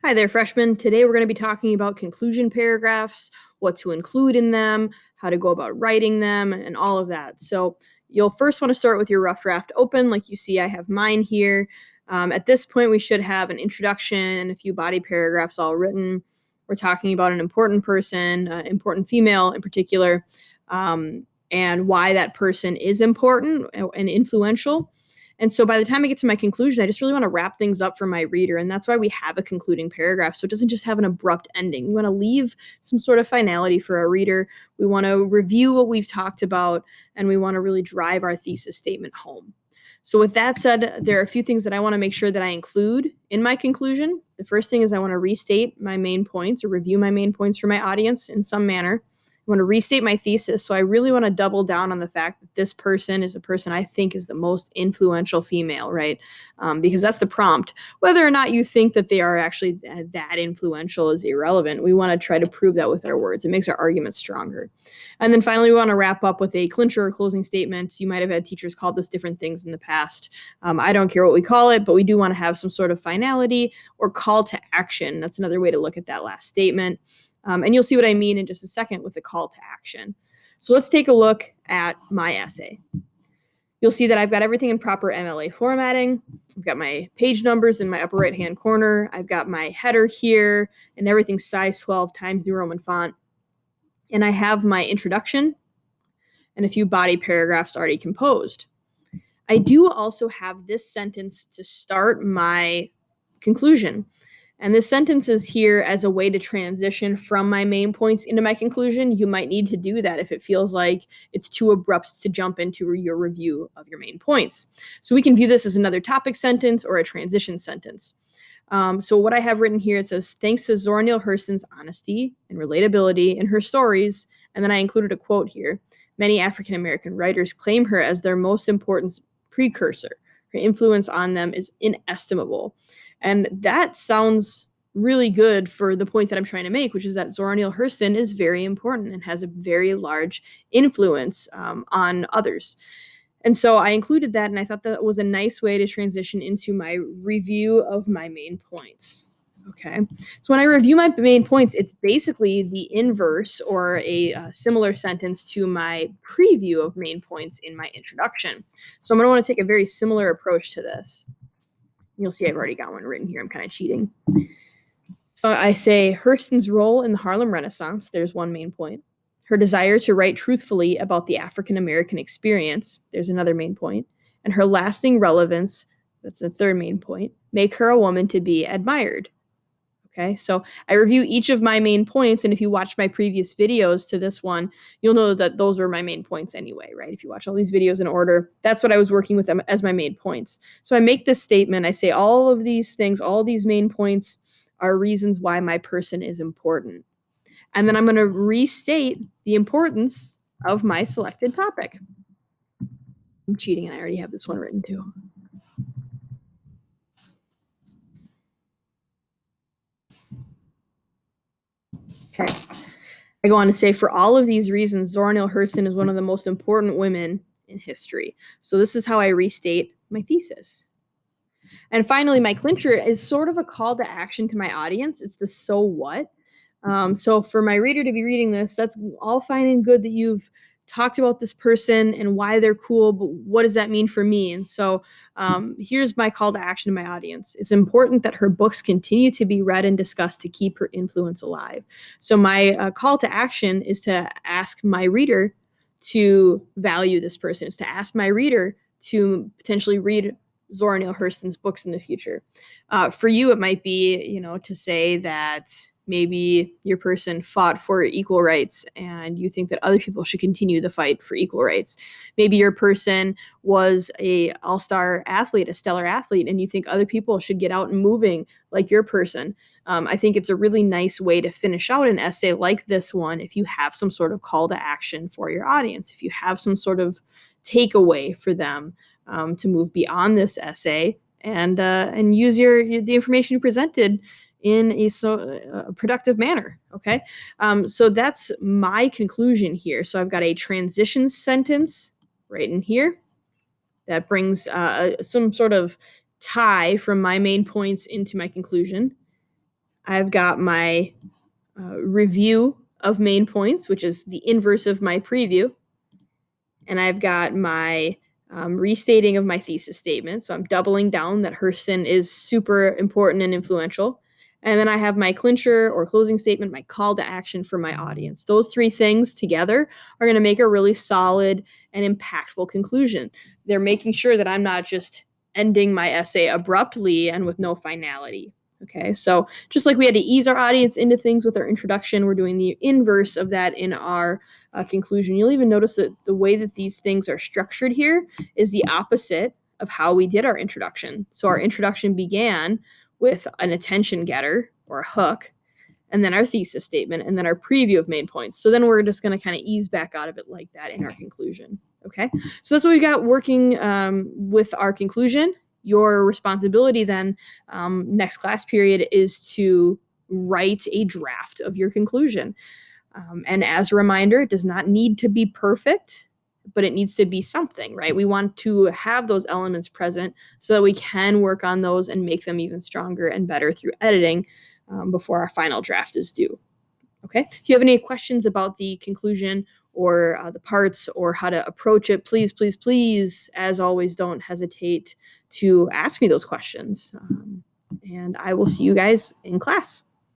Hi there, freshmen. Today we're going to be talking about conclusion paragraphs, what to include in them, how to go about writing them, and all of that. So you'll first want to start with your rough draft open. Like you see, I have mine here. At this point, we should have an introduction and a few body paragraphs all written. We're talking about an important person, important female in particular, and why that person is important and influential. And so by the time I get to my conclusion, I just really want to wrap things up for my reader. And that's why we have a concluding paragraph. So it doesn't just have an abrupt ending. We want to leave some sort of finality for our reader. We want to review what we've talked about, and we want to really drive our thesis statement home. So with that said, there are a few things that I want to make sure that I include in my conclusion. The first thing is I want to restate my main points or review my main points for my audience in some manner. I want to restate my thesis. So I really want to double down on the fact that this person is the person I think is the most influential female, right? Because that's the prompt. Whether or not you think that they are actually that influential is irrelevant. We want to try to prove that with our words. It makes our argument stronger. And then finally, we want to wrap up with a clincher or closing statement. You might have had teachers call this different things in the past. I don't care what we call it, but we do want to have some sort of finality or call to action. That's another way to look at that last statement. And you'll see what I mean in just a second with the call to action. So let's take a look at my essay. You'll see that I've got everything in proper MLA formatting. I've got my page numbers in my upper right-hand corner. I've got my header here, and everything's size 12 Times New Roman font. And I have my introduction and a few body paragraphs already composed. I do also have this sentence to start my conclusion. And this sentence is here as a way to transition from my main points into my conclusion. You might need to do that if it feels like it's too abrupt to jump into your review of your main points. So we can view this as another topic sentence or a transition sentence. So what I have written here, it says, thanks to Zora Neale Hurston's honesty and relatability in her stories, and then I included a quote here, many African-American writers claim her as their most important precursor. Her influence on them is inestimable. And that sounds really good for the point that I'm trying to make, which is that Zora Neale Hurston is very important and has a very large influence on others. And so I included that, and I thought that was a nice way to transition into my review of my main points. Okay, so when I review my main points, it's basically the inverse or a similar sentence to my preview of main points in my introduction. So I'm going to want to take a very similar approach to this. You'll see I've already got one written here. I'm kind of cheating. So I say Hurston's role in the Harlem Renaissance. There's one main point. Her desire to write truthfully about the African-American experience. There's another main point. And her lasting relevance. That's a third main point. Make her a woman to be admired. Okay, so I review each of my main points, and if you watch my previous videos to this one, you'll know that those were my main points anyway, right? If you watch all these videos in order, that's what I was working with them as my main points. So I make this statement, I say all of these things, all these main points are reasons why my person is important. And then I'm going to restate the importance of my selected topic. I'm cheating, and I already have this one written too. Okay. I go on to say, for all of these reasons, Zora Neale Hurston is one of the most important women in history. So this is how I restate my thesis. And finally, my clincher is sort of a call to action to my audience. It's the so what. So for my reader to be reading this, that's all fine and good that you've talked about this person and why they're cool, but what does that mean for me? And so here's my call to action to my audience. It's important that her books continue to be read and discussed to keep her influence alive. So my call to action is to ask my reader to value this person, is to ask my reader to potentially read Zora Neale Hurston's books in the future. For you, it might be, to say that maybe your person fought for equal rights and you think that other people should continue the fight for equal rights. Maybe your person was a all-star athlete, a stellar athlete, and you think other people should get out and moving like your person. I think it's a really nice way to finish out an essay like this one if you have some sort of call to action for your audience, if you have some sort of takeaway for them to move beyond this essay and use the information you presented in a productive manner. Okay, so that's my conclusion here. So I've got a transition sentence right in here that brings some sort of tie from my main points into my conclusion. I've got my review of main points, which is the inverse of my preview. And I've got my restating of my thesis statement. So I'm doubling down that Hurston is super important and influential. And then I have my clincher or closing statement, my call to action for my audience. Those three things together are going to make a really solid and impactful conclusion. They're making sure that I'm not just ending my essay abruptly and with no finality. Okay, so just like we had to ease our audience into things with our introduction, we're doing the inverse of that in our conclusion. You'll even notice that the way that these things are structured here is the opposite of how we did our introduction. So our introduction began with an attention getter or a hook, and then our thesis statement, and then our preview of main points. So then we're just going to kind of ease back out of it like that in our conclusion. Okay, so that's what we got working with our conclusion. Your responsibility then next class period is to write a draft of your conclusion. And as a reminder, it does not need to be perfect, but it needs to be something, right? We want to have those elements present so that we can work on those and make them even stronger and better through editing before our final draft is due. Okay. If you have any questions about the conclusion or the parts or how to approach it, please, please, please, as always, don't hesitate to ask me those questions. And I will see you guys in class.